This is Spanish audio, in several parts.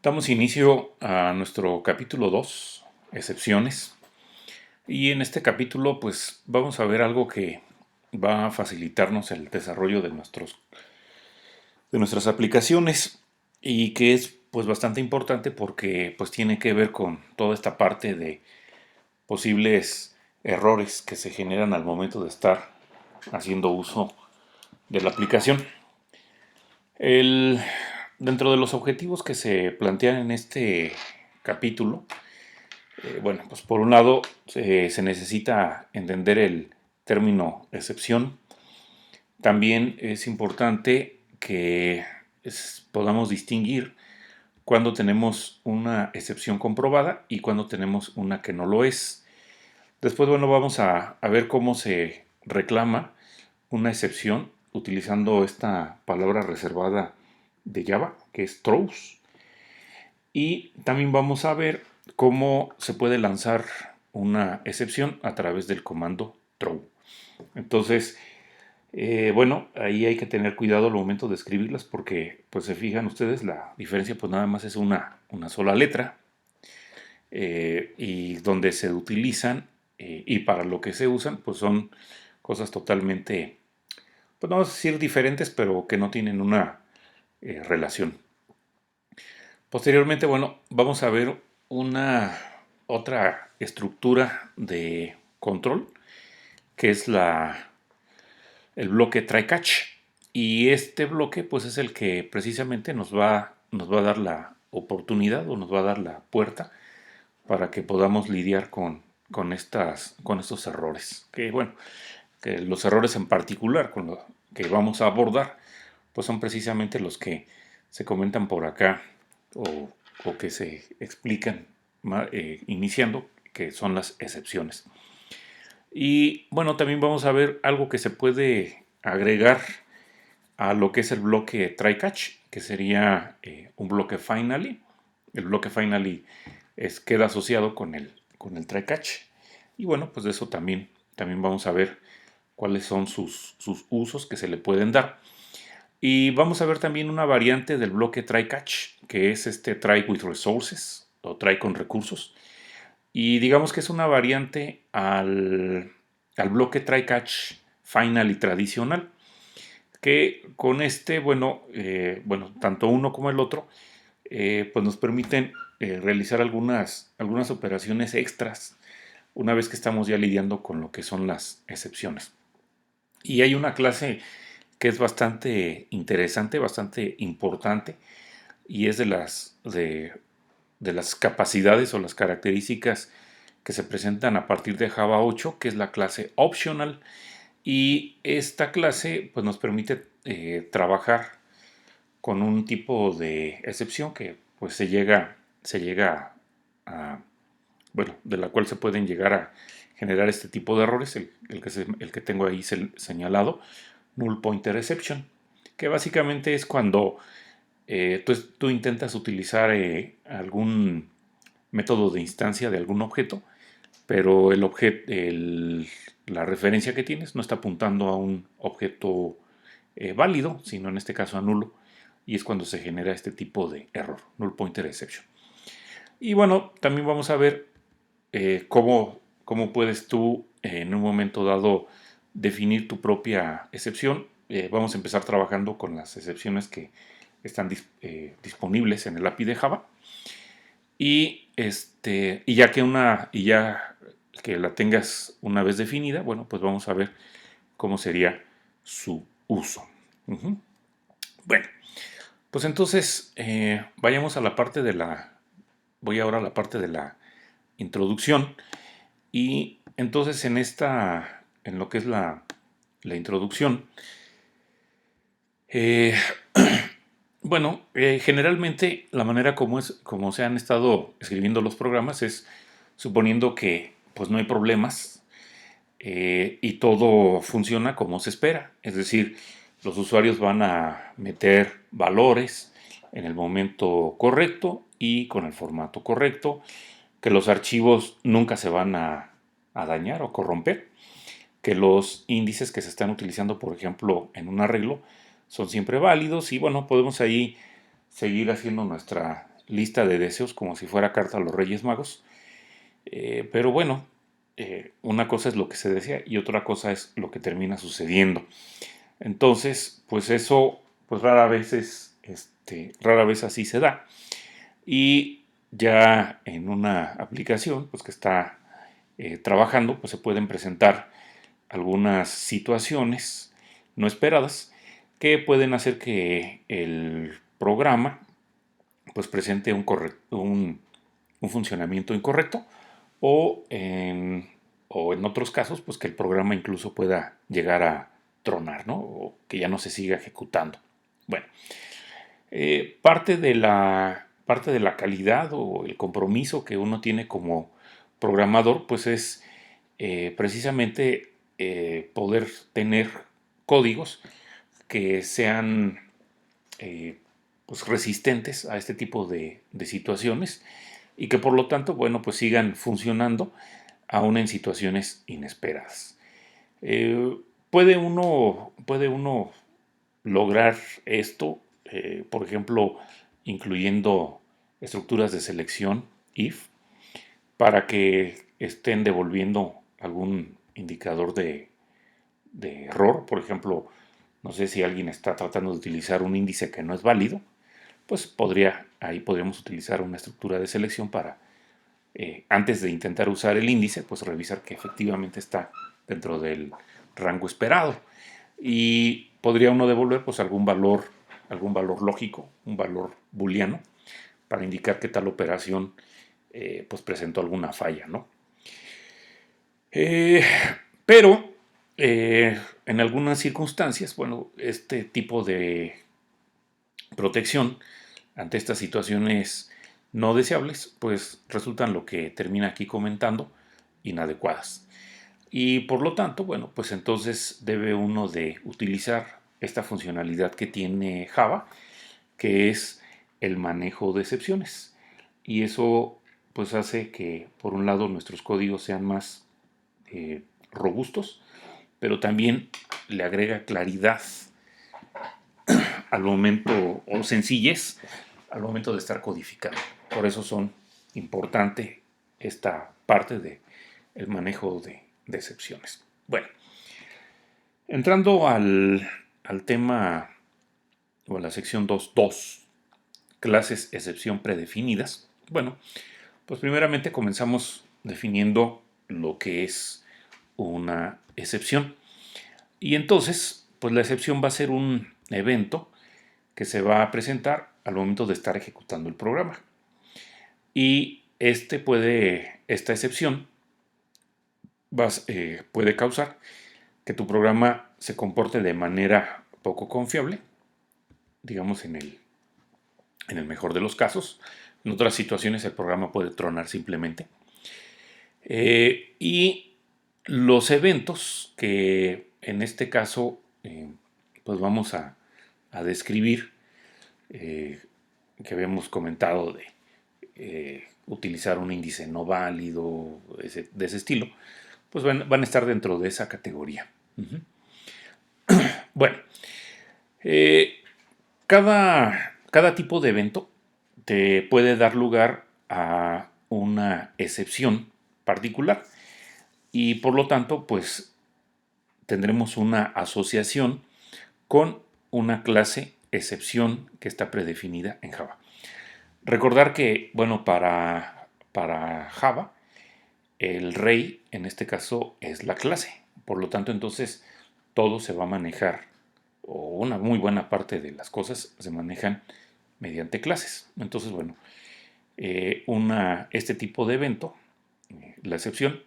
Damos inicio a nuestro capítulo 2, excepciones. Y en este capítulo pues vamos a ver algo que va a facilitarnos el desarrollo de nuestras aplicaciones y que es pues bastante importante porque pues tiene que ver con toda esta parte de posibles errores que se generan al momento de estar haciendo uso de la aplicación. El, Dentro de los objetivos que se plantean en este capítulo, bueno, pues por un lado se necesita entender el término excepción. También es importante que podamos distinguir cuando tenemos una excepción comprobada y cuando tenemos una que no lo es. Después, bueno, vamos a ver cómo se reclama una excepción utilizando esta palabra reservada de Java, que es throws. Y también vamos a ver cómo se puede lanzar una excepción a través del comando throw. Entonces, bueno, ahí hay que tener cuidado al momento de escribirlas porque, pues se fijan ustedes, la diferencia pues nada más es una sola letra y donde se utilizan y para lo que se usan pues son cosas totalmente, pues no vamos a decir diferentes, pero que no tienen una relación. Posteriormente, bueno, vamos a ver una otra estructura de control que es el bloque try catch. Y este bloque pues es el que precisamente nos va a dar la oportunidad o nos va a dar la puerta para que podamos lidiar con estos errores. Que bueno, que los errores en particular con los que vamos a abordar pues son precisamente los que se comentan por acá o, o que se explican iniciando, que son las excepciones. Y bueno, también vamos a ver algo que se puede agregar a lo que es el bloque try catch, que sería un bloque finally. El bloque finally queda asociado con el try catch. Y bueno, pues de eso también vamos a ver cuáles son sus usos que se le pueden dar. Y vamos a ver también una variante del bloque try catch, que es este try with resources o try con recursos. Y digamos que es una variante al bloque try catch final y tradicional, que con este, bueno, tanto uno como el otro, pues nos permiten realizar algunas operaciones extras una vez que estamos ya lidiando con lo que son las excepciones. Y hay una clase que es bastante interesante, bastante importante, y es de las capacidades o las características que se presentan a partir de Java 8, que es la clase optional. Y esta clase pues, nos permite trabajar con un tipo de excepción que pues, se llega bueno, de la cual se pueden llegar a generar este tipo de errores, el que tengo ahí señalado, null pointer exception, que básicamente es cuando tú intentas utilizar algún método de instancia de algún objeto, pero la referencia que tienes no está apuntando a un objeto válido, sino en este caso a nulo, y es cuando se genera este tipo de error, null pointer exception. Y bueno, también vamos a ver cómo puedes tú en un momento dado definir tu propia excepción. Vamos a empezar trabajando con las excepciones que están disponibles en el API de Java. Y ya que la tengas una vez definida, bueno, pues vamos a ver cómo sería su uso. Ujú. Bueno, pues entonces vayamos a la parte de voy ahora a la parte de la introducción. Y entonces en lo que es la introducción, eh, bueno, generalmente la manera como se han estado escribiendo los programas es suponiendo que pues no hay problemas y todo funciona como se espera. Es decir, los usuarios van a meter valores en el momento correcto y con el formato correcto, que los archivos nunca se van a dañar o corromper, que los índices que se están utilizando, por ejemplo, en un arreglo, son siempre válidos y bueno, podemos ahí seguir haciendo lista de deseos como si fuera carta a los Reyes Magos. Pero bueno, una cosa es lo que se desea y otra cosa es lo que termina sucediendo. Entonces, pues eso, pues rara vez así se da. Y ya en una aplicación, pues que está trabajando, pues se pueden presentar algunas situaciones no esperadas que pueden hacer que el programa pues presente un funcionamiento incorrecto o en otros casos pues que el programa incluso pueda llegar a tronar, ¿no? O que ya no se siga ejecutando. Bueno, parte de la calidad o el compromiso que uno tiene como programador pues es precisamente poder tener códigos que sean eh, pues resistentes a este tipo de situaciones y que por lo tanto, bueno, pues sigan funcionando aún en situaciones inesperadas. Eh, puede uno lograr esto, por ejemplo, incluyendo estructuras de selección, if, para que estén devolviendo algún indicador de error. Por ejemplo, no sé si alguien está tratando de utilizar un índice que no es válido, pues ahí podríamos utilizar una estructura de selección para, antes de intentar usar el índice, pues revisar que efectivamente está dentro del rango esperado. Y podría uno devolver pues algún valor lógico, un valor booleano, para indicar que tal operación pues presentó alguna falla, ¿no? Eh, pero en algunas circunstancias, bueno, este tipo de protección ante estas situaciones no deseables, pues resultan lo que termina aquí comentando, inadecuadas. Y por lo tanto, bueno, pues entonces debe uno de utilizar esta funcionalidad que tiene Java, que es el manejo de excepciones. Y eso pues hace que por un lado nuestros códigos sean más robustos, pero también le agrega claridad al momento, o sencillez al momento de estar codificando. Por eso son importante esta parte de el manejo de excepciones. Bueno, entrando al tema o a la sección 2.2, clases excepción predefinidas. Bueno, pues primeramente comenzamos definiendo lo que es una excepción. Y entonces, pues la excepción va a ser un evento que se va a presentar al momento de estar ejecutando el programa. Y esta excepción puede causar que tu programa se comporte de manera poco confiable, digamos en el mejor de los casos. En otras situaciones el programa puede tronar simplemente. Y los eventos que en este caso pues vamos a describir, que habíamos comentado de utilizar un índice no válido, de ese estilo, pues van a estar dentro de esa categoría. Bueno, eh, cada tipo de evento te puede dar lugar a una excepción particular y por lo tanto pues tendremos una asociación con una clase excepción que está predefinida en Java. Recordar que, bueno, para Java, el rey en este caso es la clase. Por lo tanto, entonces todo se va a manejar, o una muy buena parte de las cosas se manejan mediante clases. Entonces, bueno, este tipo de evento, la excepción,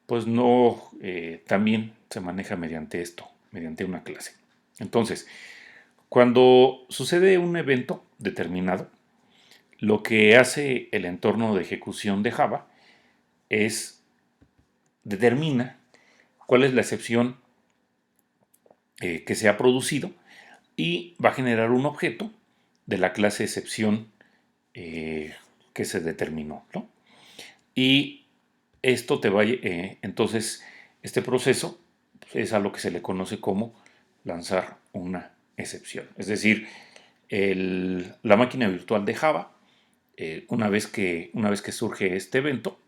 pues no, también se maneja mediante esto, mediante una clase. Entonces, cuando sucede un evento determinado, lo que hace el entorno de ejecución de Java es determina cuál es la excepción que se ha producido y va a generar un objeto de la clase excepción que se determinó, ¿no? Y esto entonces, este proceso es a lo que se le conoce como lanzar una excepción. Es decir, la máquina virtual de Java una vez que surge este evento,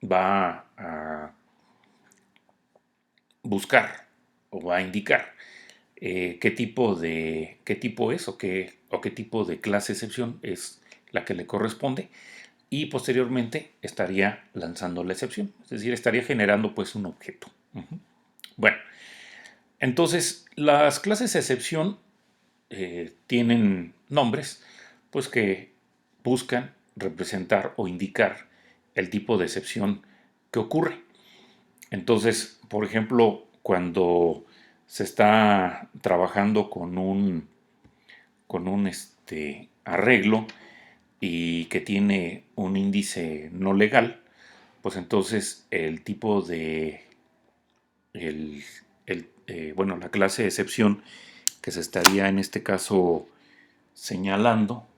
va a buscar o va a indicar qué tipo es o qué tipo de clase excepción es la que le corresponde y posteriormente estaría lanzando la excepción, es decir, estaría generando pues un objeto. Bueno, entonces las clases excepción tienen nombres pues que buscan representar o indicar el tipo de excepción que ocurre. Entonces, por ejemplo, cuando se está trabajando con un arreglo y que tiene un índice no legal, pues entonces el tipo de, el, bueno, la clase de excepción que se estaría en este caso señalando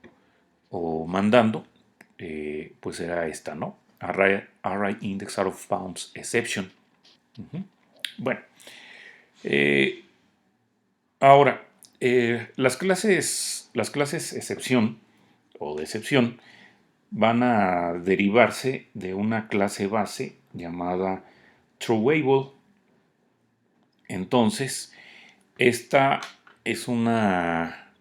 o mandando, pues será esta, ¿no? Array Index Out of Bounds Exception. Bueno, eh, ahora, las clases excepción o de excepción van a derivarse de una clase base llamada Trueable. Entonces, esta es una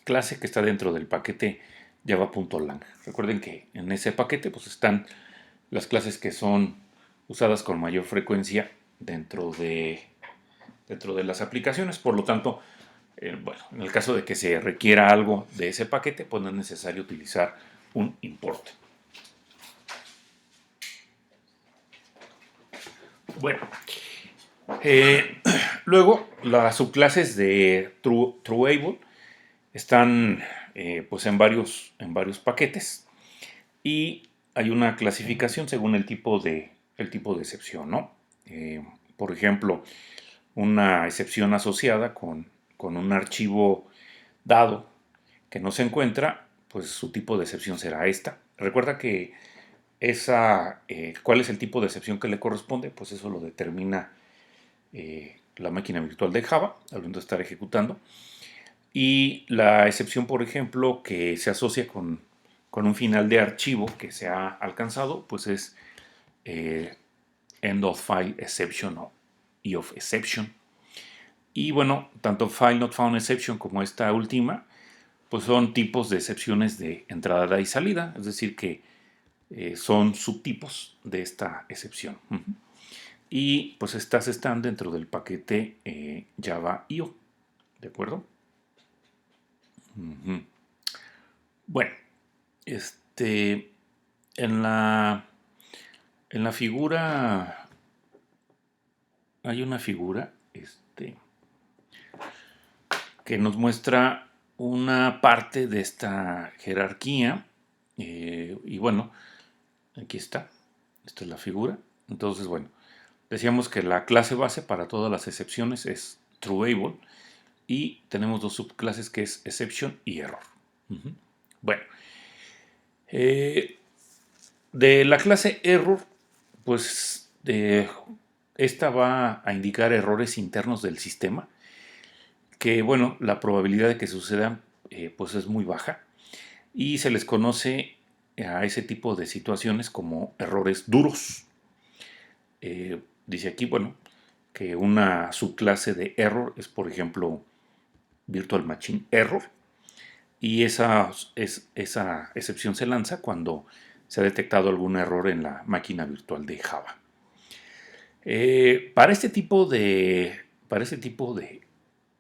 clase que está dentro del paquete java.lang. Recuerden que en ese paquete pues, están las clases que son usadas con mayor frecuencia dentro de las aplicaciones. Por lo tanto, bueno, en el caso de que se requiera algo de ese paquete, pues no es necesario utilizar un import. Bueno, eh, luego las subclases de Trueable están pues en varios paquetes y hay una clasificación según el tipo de excepción, ¿no? Por ejemplo, una excepción asociada con un archivo dado que no se encuentra, pues su tipo de excepción será esta. Recuerda que cuál es el tipo de excepción que le corresponde, pues eso lo determina la máquina virtual de Java, al momento de estar ejecutando. Y la excepción, por ejemplo, que se asocia con un final de archivo que se ha alcanzado, pues es eh, end of file exception o E of exception. Y bueno, tanto file not found exception como esta última, pues son tipos de excepciones de entrada y salida, es decir, que son subtipos de esta excepción. Y pues estas están dentro del paquete Java.io, ¿de acuerdo? Bueno, este, en la, en la figura, hay una figura que nos muestra una parte de esta jerarquía. Y bueno, aquí está. Esta es la figura. Entonces, bueno, decíamos que la clase base para todas las excepciones es Trueable. Y tenemos dos subclases que es Exception y Error. Bueno, eh, de la clase Error, pues esta va a indicar errores internos del sistema, que bueno, la probabilidad de que sucedan pues es muy baja y se les conoce a ese tipo de situaciones como errores duros. Dice aquí, bueno, que una subclase de error es, por ejemplo, Virtual Machine Error, y esa excepción se lanza cuando se ha detectado algún error en la máquina virtual de Java. Para este tipo de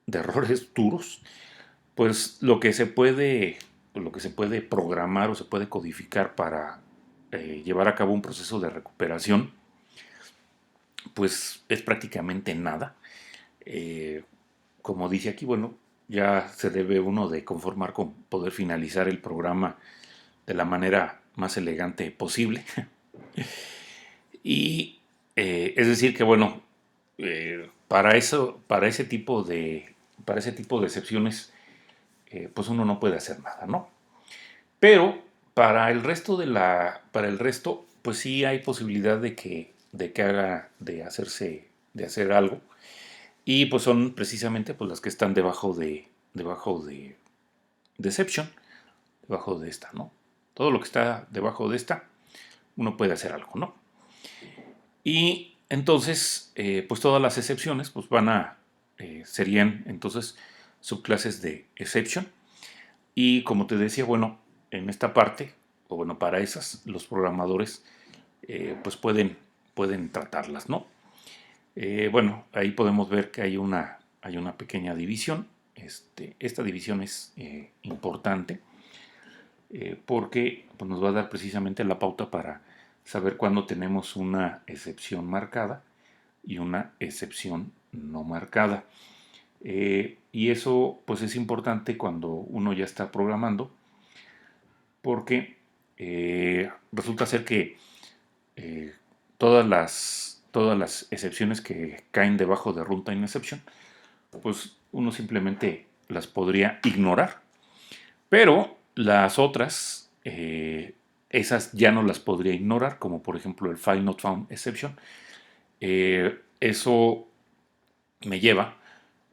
errores duros, pues lo que se puede programar o se puede codificar para llevar a cabo un proceso de recuperación, pues es prácticamente nada. Eh, Como dice aquí, bueno, ya se debe uno de conformar con poder finalizar el programa de la manera más elegante posible. Y es decir que, bueno, para ese tipo de excepciones, pues uno no puede hacer nada, ¿no? Pero para el resto, pues sí hay posibilidad de hacer algo. Y pues son precisamente pues las que están debajo de Deception. debajo de esta, ¿no? Todo lo que está debajo de esta, uno puede hacer algo, ¿no? Y entonces, pues todas las excepciones, pues serían entonces subclases de exception. Y como te decía, bueno, en esta parte, o bueno, para esas, los programadores pues pueden tratarlas, ¿no? Bueno, ahí podemos ver que hay una pequeña división. Esta división es importante porque pues, nos va a dar precisamente la pauta para saber cuándo tenemos una excepción marcada y una excepción no marcada. Y eso pues es importante cuando uno ya está programando porque resulta ser que eh, todas las excepciones que caen debajo de runtime exception, pues uno simplemente las podría ignorar, pero las otras, esas ya no las podría ignorar, como por ejemplo el file not found exception. Eso me lleva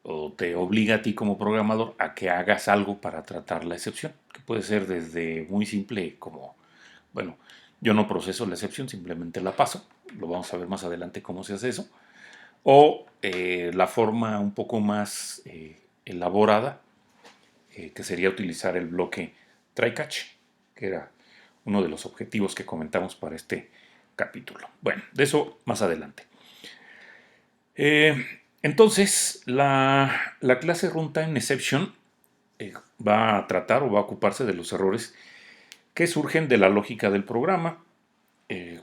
o te obliga a ti como programador a que hagas algo para tratar la excepción, que puede ser desde muy simple como, bueno, yo no proceso la excepción, simplemente la paso, lo vamos a ver más adelante cómo se hace eso, o la forma un poco más elaborada, que sería utilizar el bloque try catch, que era uno de los objetivos que comentamos para este capítulo. Bueno, de eso más adelante. Entonces, la clase runtime exception va a tratar o va a ocuparse de los errores que surgen de la lógica del programa. Eh,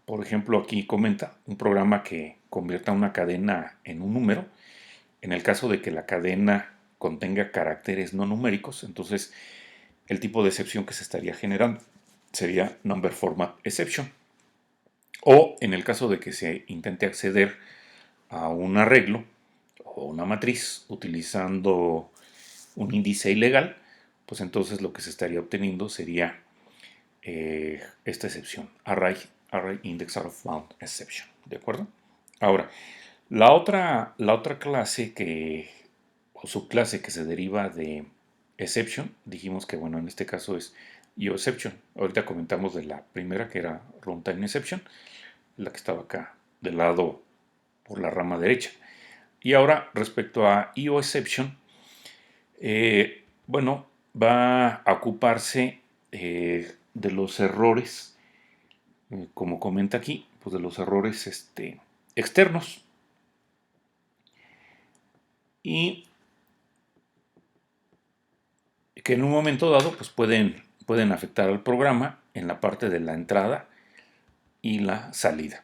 por ejemplo, aquí comenta un programa que convierta una cadena en un número. En el caso de que la cadena contenga caracteres no numéricos, entonces el tipo de excepción que se estaría generando sería number format exception. O en el caso de que se intente acceder a un arreglo o una matriz utilizando un índice ilegal, pues entonces lo que se estaría obteniendo sería esta excepción, array index out of bound exception, ¿de acuerdo? Ahora, la otra clase o subclase que se deriva de exception, dijimos que bueno, en este caso es IOException. Ahorita comentamos de la primera que era runtime exception, la que estaba acá del lado por la rama derecha. Y ahora respecto a IOException, bueno, va a ocuparse de los errores, como comenta aquí, pues de los errores externos. Y que en un momento dado pues pueden afectar al programa en la parte de la entrada y la salida.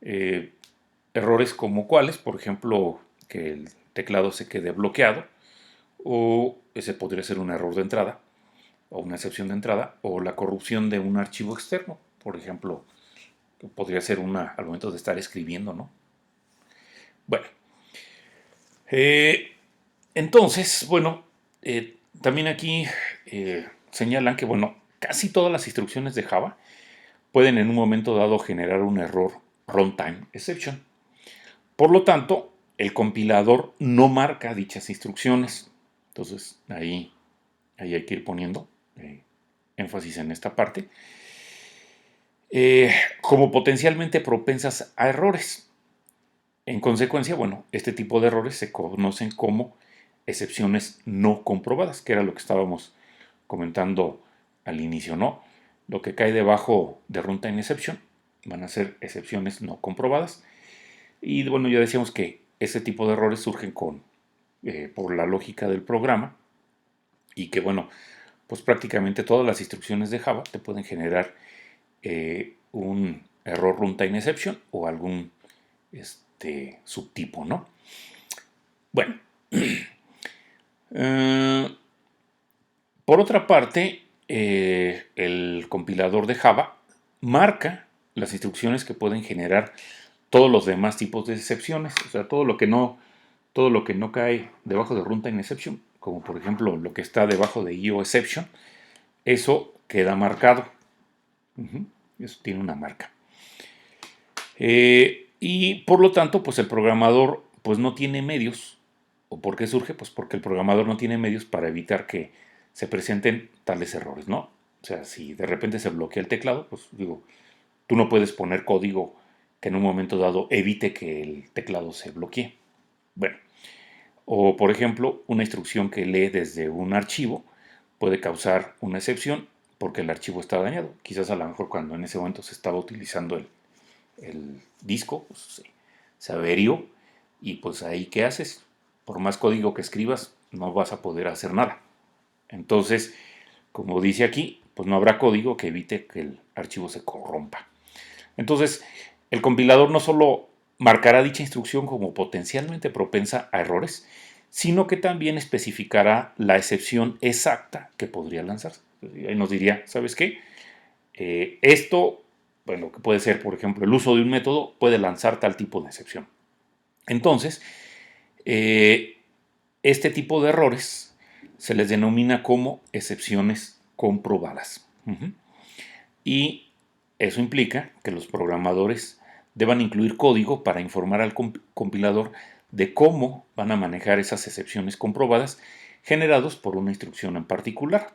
Eh, Errores como cuáles, por ejemplo, que el teclado se quede bloqueado, o ese podría ser un error de entrada, o una excepción de entrada, o la corrupción de un archivo externo, por ejemplo, podría ser al momento de estar escribiendo, ¿no? Bueno, entonces, bueno, también aquí señalan que, bueno, casi todas las instrucciones de Java pueden en un momento dado generar un error runtime exception. Por lo tanto, el compilador no marca dichas instrucciones. Entonces, ahí hay que ir poniendo énfasis en esta parte. Como potencialmente propensas a errores. En consecuencia, bueno, este tipo de errores se conocen como excepciones no comprobadas, que era lo que estábamos comentando al inicio, ¿no? Lo que cae debajo de runtime exception van a ser excepciones no comprobadas. Y bueno, ya decíamos que ese tipo de errores surgen por la lógica del programa y que bueno, pues prácticamente todas las instrucciones de Java te pueden generar un error runtime exception o algún subtipo, ¿no? Bueno, por otra parte, el compilador de Java marca las instrucciones que pueden generar todos los demás tipos de excepciones, o sea, todo lo que no cae debajo de runtime exception, como por ejemplo lo que está debajo de IOException, eso queda marcado. Eso tiene una marca. Y por lo tanto, pues el programador pues no tiene medios. ¿O por qué surge? Pues porque el programador no tiene medios para evitar que se presenten tales errores, ¿no? O sea, si de repente se bloquea el teclado, pues digo, tú no puedes poner código que en un momento dado evite que el teclado se bloquee. Bueno, o por ejemplo, una instrucción que lee desde un archivo puede causar una excepción porque el archivo está dañado. Quizás a lo mejor cuando en ese momento se estaba utilizando el disco, pues, se averió y pues ahí ¿qué haces? Por más código que escribas, no vas a poder hacer nada. Entonces, como dice aquí, pues no habrá código que evite que el archivo se corrompa. Entonces, el compilador no solo marcará dicha instrucción como potencialmente propensa a errores, sino que también especificará la excepción exacta que podría lanzarse. Ahí nos diría, ¿sabes qué? Esto, bueno, que puede ser, por ejemplo, el uso de un método puede lanzar tal tipo de excepción. Entonces, eh, este tipo de errores se les denomina como excepciones comprobadas. Y eso implica que los programadores deban incluir código para informar al compilador de cómo van a manejar esas excepciones comprobadas generados por una instrucción en particular,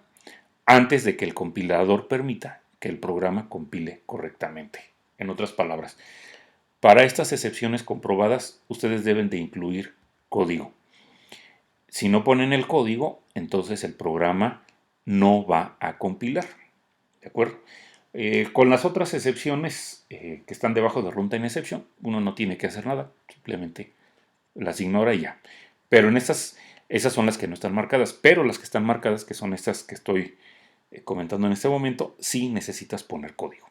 antes de que el compilador permita que el programa compile correctamente. En otras palabras, para estas excepciones comprobadas, ustedes deben de incluir código. Si no ponen el código, entonces el programa no va a compilar. ¿De acuerdo? Con las otras excepciones que están debajo de runtime exception, uno no tiene que hacer nada, simplemente las ignora y ya. Pero en esas son las que no están marcadas, pero las que están marcadas, que son estas que estoy comentando en este momento, sí necesitas poner código.